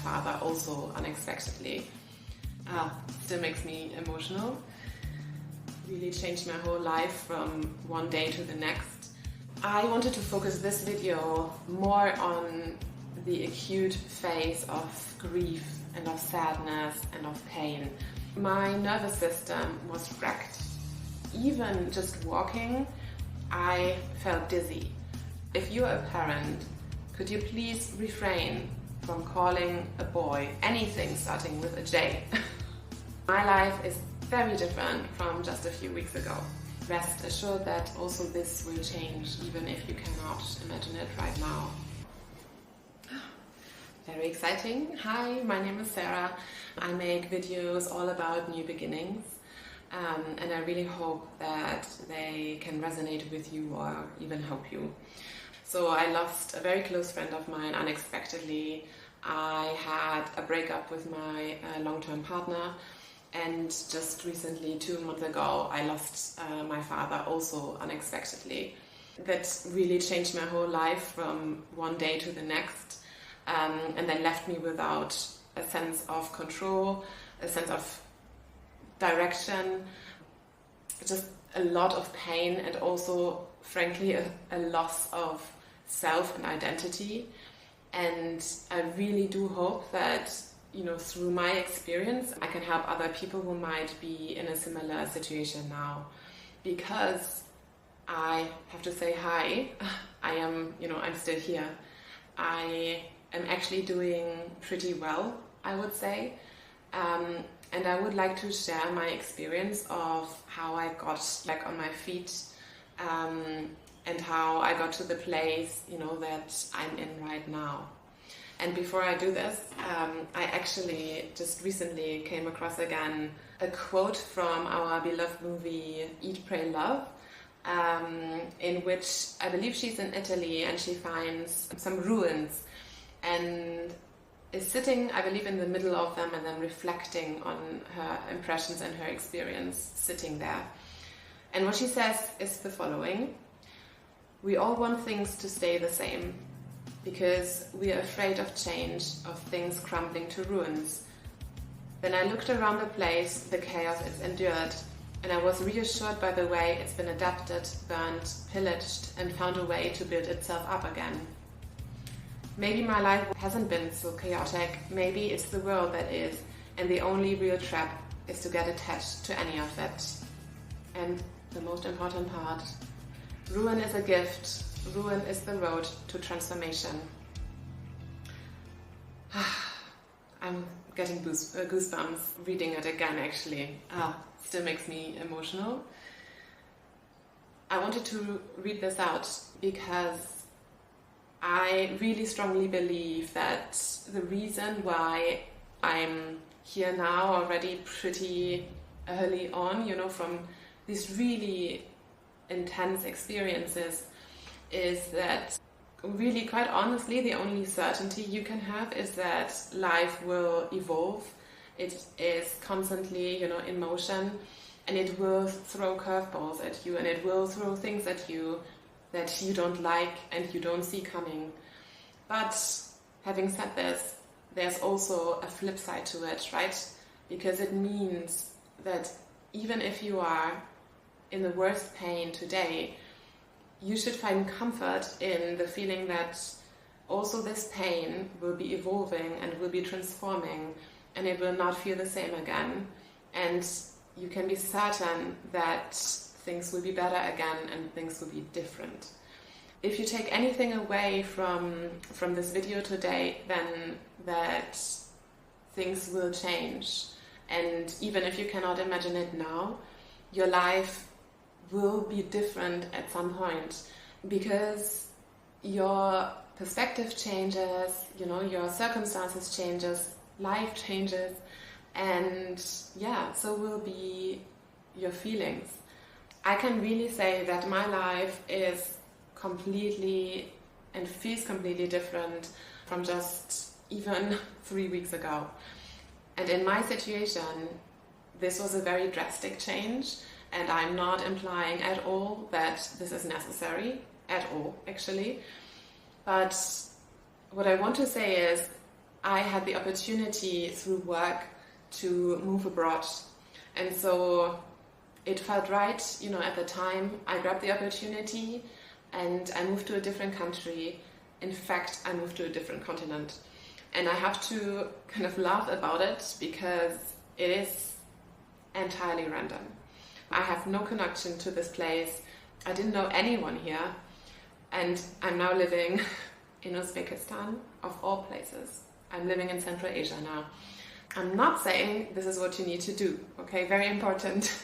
father also unexpectedly. Still makes me emotional. Really changed my whole life from one day to the next. I wanted to focus this video more on the acute phase of grief and of sadness and of pain. My nervous system was wrecked. Even just walking, I felt dizzy. If you're a parent, could you please refrain from calling a boy anything starting with a J? My life is very different from just a few weeks ago. Rest assured that also this will change, even if you cannot imagine it right now. Very exciting. Hi, my name is Sarah. I make videos all about new beginnings, and I really hope that they can resonate with you or even help you. So I lost a very close friend of mine unexpectedly. I had a breakup with my long-term partner, and just recently, 2 months ago, I lost my father also unexpectedly. That really changed my whole life from one day to the next, and then left me without a sense of control, a sense of direction, just a lot of pain, and also, frankly, a loss of self and identity. And I really do hope that, through my experience, I can help other people who might be in a similar situation now. Because I have to say hi, I'm still here. I am actually doing pretty well, I would say. And I would like to share my experience of how I got back on my feet, and how I got to the place, that I'm in right now. And before I do this, I actually just recently came across again a quote from our beloved movie Eat, Pray, Love, in which I believe she's in Italy and she finds some ruins and is sitting, I believe, in the middle of them and then reflecting on her impressions and her experience sitting there. And what she says is the following: we all want things to stay the same because we are afraid of change, of things crumbling to ruins. Then I looked around the place, the chaos it's endured, and I was reassured by the way it's been adapted, burnt, pillaged, and found a way to build itself up again. Maybe my life hasn't been so chaotic, maybe it's the world that is, and the only real trap is to get attached to any of it. And the most important part, ruin is a gift, ruin is the road to transformation. I'm getting goosebumps reading it again, actually. Still makes me emotional. I wanted to read this out because I really strongly believe that the reason why I'm here now already pretty early on, from these really intense experiences, is that really, quite honestly, the only certainty you can have is that life will evolve. It is constantly, in motion, and it will throw curveballs at you, and it will throw things at you that you don't like and you don't see coming. But having said this, there's also a flip side to it, right? Because it means that even if you are in the worst pain today, you should find comfort in the feeling that also this pain will be evolving and will be transforming, and it will not feel the same again. And you can be certain that things will be better again and things will be different. If you take anything away from this video today, then that things will change. And even if you cannot imagine it now, your life will be different at some point, because your perspective changes, your circumstances changes, life changes, and so will be your feelings. I can really say that my life is completely and feels completely different from just even 3 weeks ago. And in my situation, this was a very drastic change, and I'm not implying at all that this is necessary, at all actually. But what I want to say is I had the opportunity through work to move abroad. And so it felt right, at the time. I grabbed the opportunity and I moved to a different country. In fact, I moved to a different continent. And I have to kind of laugh about it because it is entirely random. I have no connection to this place. I didn't know anyone here. And I'm now living in Uzbekistan, of all places. I'm living in Central Asia now. I'm not saying this is what you need to do, okay? Very important.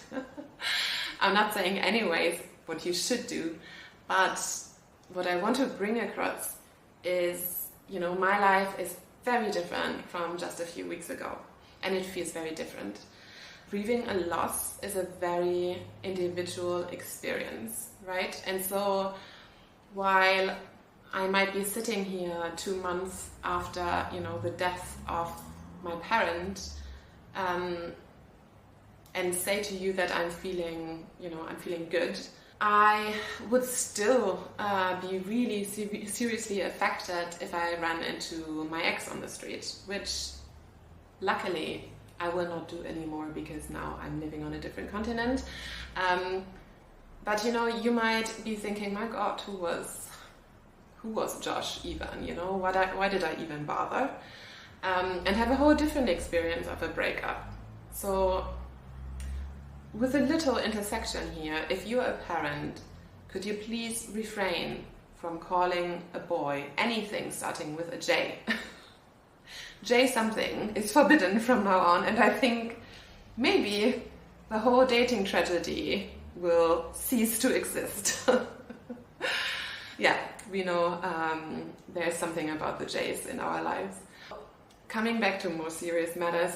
I'm not saying anyways what you should do, but what I want to bring across is, my life is very different from just a few weeks ago, and it feels very different. Grieving a loss is a very individual experience, right? And so while I might be sitting here 2 months after, the death of my parent, and say to you that I'm feeling good, I would still be really seriously affected if I ran into my ex on the street, which luckily I will not do anymore because now I'm living on a different continent. But you might be thinking, my God, who was Josh even? Why did I even bother? And have a whole different experience of a breakup. So with a little intersection here, if you're a parent, could you please refrain from calling a boy anything starting with a J? J something is forbidden from now on, and I think maybe the whole dating tragedy will cease to exist. Yeah, we know there's something about the J's in our lives. Coming back to more serious matters,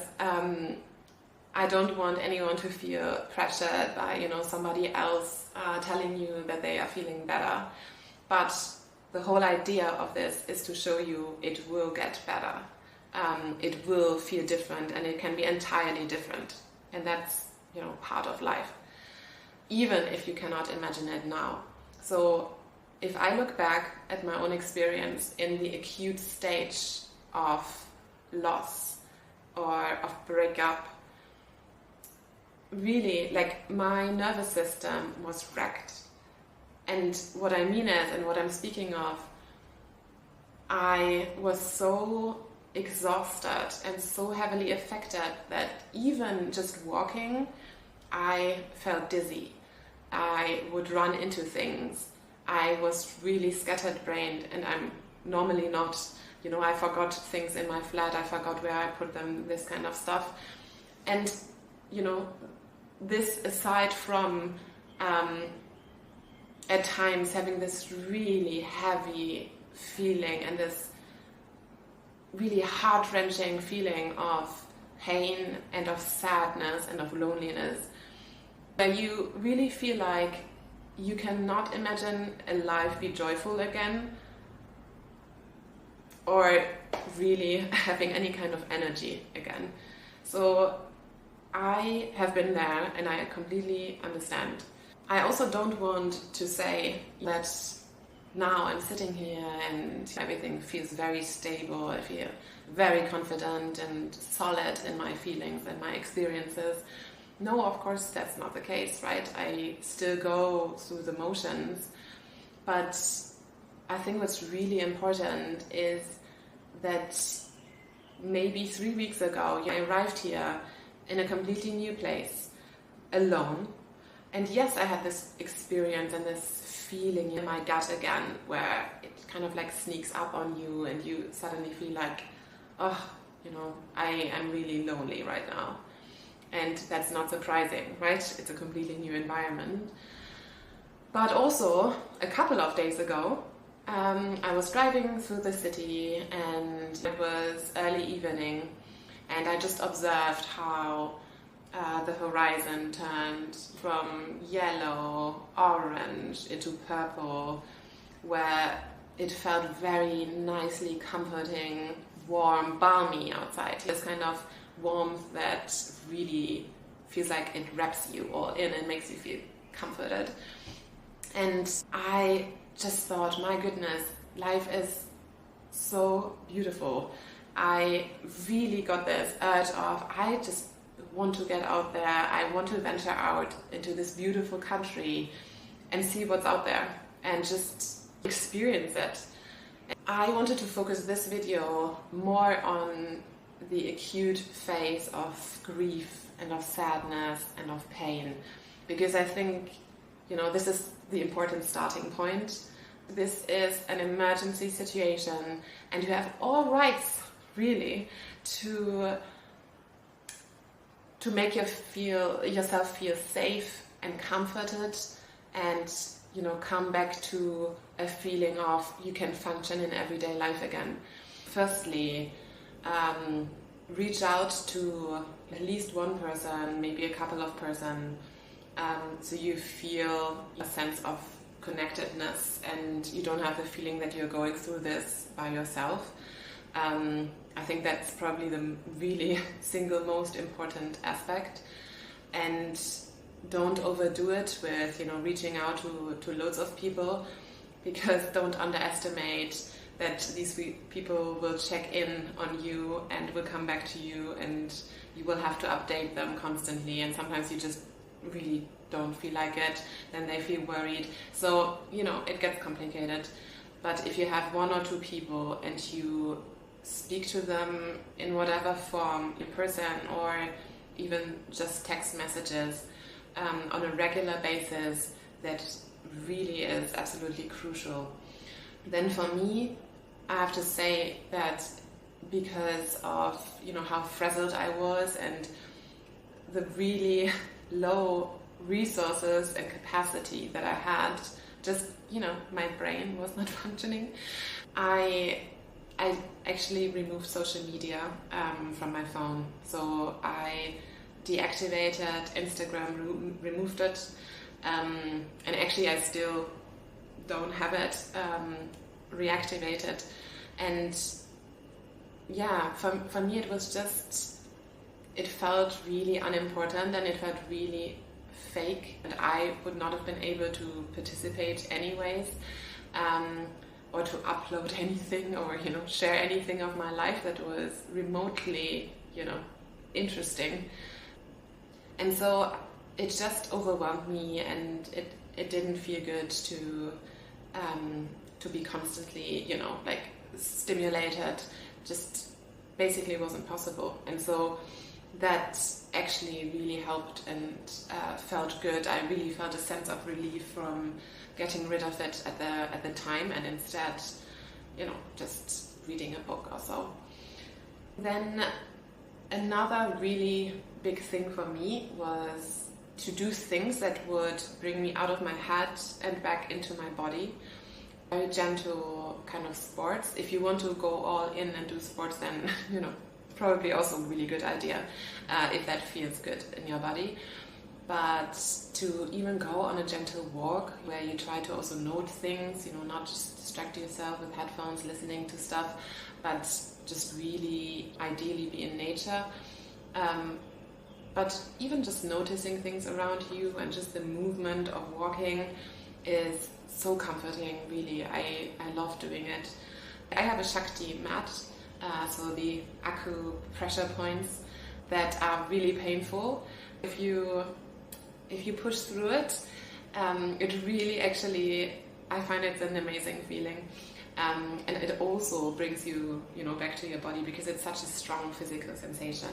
I don't want anyone to feel pressured by somebody else telling you that they are feeling better. But the whole idea of this is to show you it will get better. It will feel different, and it can be entirely different. And that's part of life, even if you cannot imagine it now. So if I look back at my own experience in the acute stage of loss or of breakup, really, my nervous system was wrecked. And what I mean is, and what I'm speaking of, I was so exhausted and so heavily affected that even just walking, I felt dizzy. I would run into things. I was really scattered-brained, and I'm normally not. I forgot things in my flat. I forgot where I put them, this kind of stuff. And, this aside from at times having this really heavy feeling and this really heart-wrenching feeling of pain and of sadness and of loneliness, where you really feel like you cannot imagine a life be joyful again, or really having any kind of energy again. So I have been there, and I completely understand. I also don't want to say that now I'm sitting here and everything feels very stable. I feel very confident and solid in my feelings and my experiences. No, of course, that's not the case, right? I still go through the motions. But I think what's really important is that maybe 3 weeks ago, I arrived here in a completely new place, alone. And yes, I had this experience and this feeling in my gut again, where it kind of sneaks up on you and you suddenly feel like, I am really lonely right now. And that's not surprising, right? It's a completely new environment. But also, a couple of days ago, I was driving through the city, and it was early evening, and I just observed how the horizon turned from yellow, orange into purple, where it felt very nicely comforting, warm, balmy outside. This kind of warmth that really feels like it wraps you all in and makes you feel comforted. And I just thought, my goodness, life is so beautiful. I really got this urge of, I just want to get out there. I want to venture out into this beautiful country and see what's out there and just experience it. I wanted to focus this video more on the acute phase of grief and of sadness and of pain, because I think, this is the important starting point. This is an emergency situation, and you have all rights, really, to make yourself feel safe and comforted, and come back to a feeling of you can function in everyday life again. Firstly, reach out to at least one person, maybe a couple of persons, so you feel a sense of connectedness and you don't have the feeling that you're going through this by yourself. I think that's probably the really single most important aspect. And don't overdo it with reaching out to loads of people, because don't underestimate that these people will check in on you and will come back to you, and you will have to update them constantly, and sometimes you just really don't feel like it, then they feel worried. So it gets complicated. But if you have one or two people and you speak to them in whatever form, in person or even just text messages, on a regular basis, that really is absolutely crucial. Then for me, I have to say that because of how frazzled I was and the really low resources and capacity that I had, just my brain was not functioning, I actually removed social media from my phone. So I deactivated Instagram, removed it, and actually I still don't have it reactivated. And yeah, for me it was just, it felt really unimportant and it felt really fake, and I would not have been able to participate anyways, or to upload anything or share anything of my life that was remotely interesting. And so it just overwhelmed me, and it didn't feel good to be constantly stimulated. Just basically wasn't possible. And so that actually really helped and felt good. I really felt a sense of relief from getting rid of it at the time, and instead just reading a book or so. Then another really big thing for me was to do things that would bring me out of my head and back into my body. Very gentle kind of sports. If you want to go all in and do sports, then probably also a really good idea if that feels good in your body. But to even go on a gentle walk where you try to also note things, not just distract yourself with headphones listening to stuff, but just really ideally be in nature. But even just noticing things around you and just the movement of walking is so comforting, really. I love doing it. I have a Shakti mat, so the acupressure points that are really painful. If you push through it, it really actually, I find it's an amazing feeling. And it also brings you, back to your body, because it's such a strong physical sensation.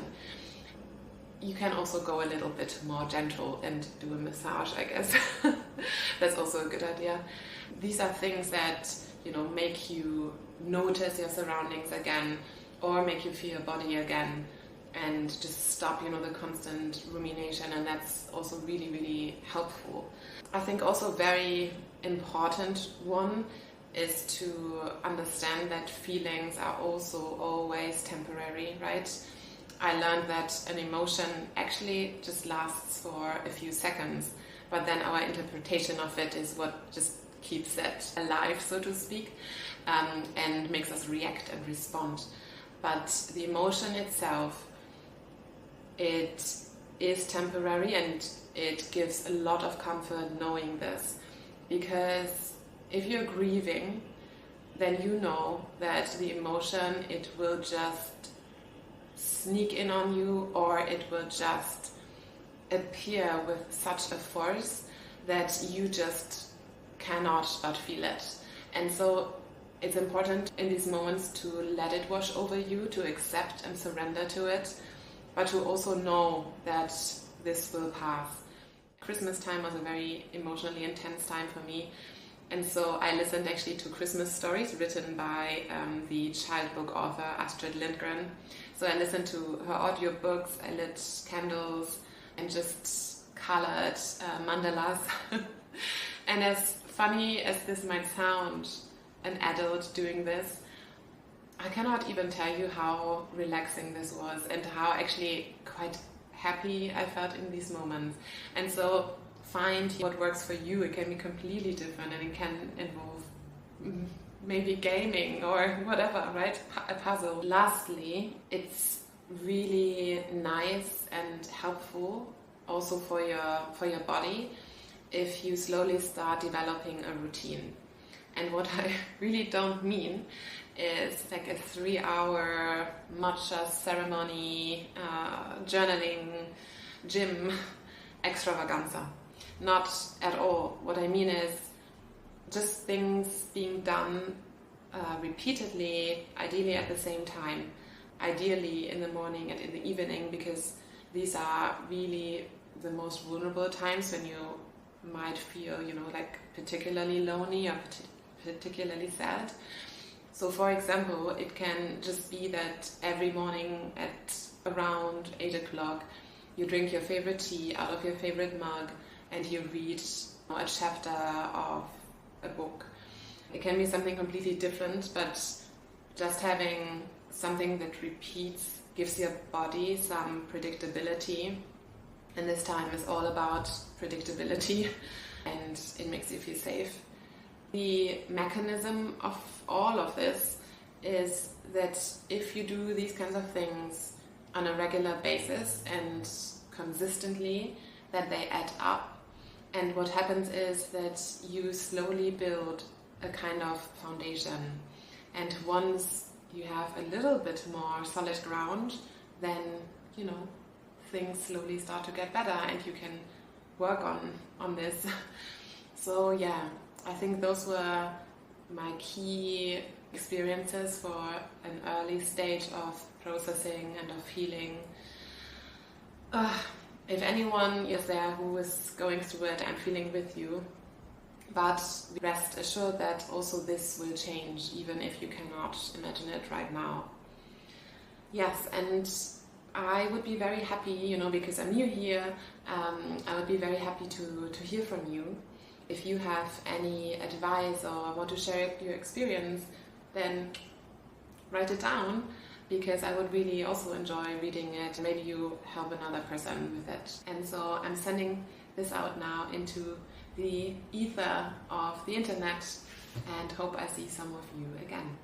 You can also go a little bit more gentle and do a massage, I guess. That's also a good idea. These are things that, make you notice your surroundings again, or make you feel your body again, and just stop, the constant rumination, and that's also really, really helpful. I think also very important one is to understand that feelings are also always temporary, right? I learned that an emotion actually just lasts for a few seconds, but then our interpretation of it is what just keeps it alive, so to speak, and makes us react and respond. But the emotion itself, it is temporary, and it gives a lot of comfort knowing this, because if you're grieving, then you know that the emotion, it will just sneak in on you, or it will just appear with such a force that you just cannot but feel it. And so it's important in these moments to let it wash over you, to accept and surrender to it, but to also know that this will pass. Christmas time was a very emotionally intense time for me, and so I listened actually to Christmas stories written by the child book author Astrid Lindgren. So I listened to her audiobooks, I lit candles and just colored mandalas. And as funny as this might sound, an adult doing this, I cannot even tell you how relaxing this was and how actually quite happy I felt in these moments. And so find what works for you. It can be completely different, and it can involve maybe gaming or whatever, right? A puzzle. Lastly, it's really nice and helpful also for your body if you slowly start developing a routine. And what I really don't mean is like a 3-hour matcha ceremony, journaling, gym extravaganza. Not at all. What I mean is just things being done repeatedly, ideally at the same time, ideally in the morning and in the evening, because these are really the most vulnerable times when you might feel, like particularly lonely or particularly sad. So for example, it can just be that every morning at around 8 o'clock you drink your favorite tea out of your favorite mug and you read a chapter of a book. It can be something completely different, but just having something that repeats gives your body some predictability, and this time is all about predictability and it makes you feel safe. The mechanism of all of this is that if you do these kinds of things on a regular basis and consistently, that they add up. And what happens is that you slowly build a kind of foundation. And once you have a little bit more solid ground, then, things slowly start to get better and you can work on this. So yeah, I think those were my key experiences for an early stage of processing and of healing. If anyone is there who is going through it, I'm feeling with you. But rest assured that also this will change, even if you cannot imagine it right now. Yes, and I would be very happy, because I'm new here, I would be very happy to hear from you. If you have any advice or want to share your experience, then write it down, because I would really also enjoy reading it. Maybe you help another person with it. And so I'm sending this out now into the ether of the internet and hope I see some of you again.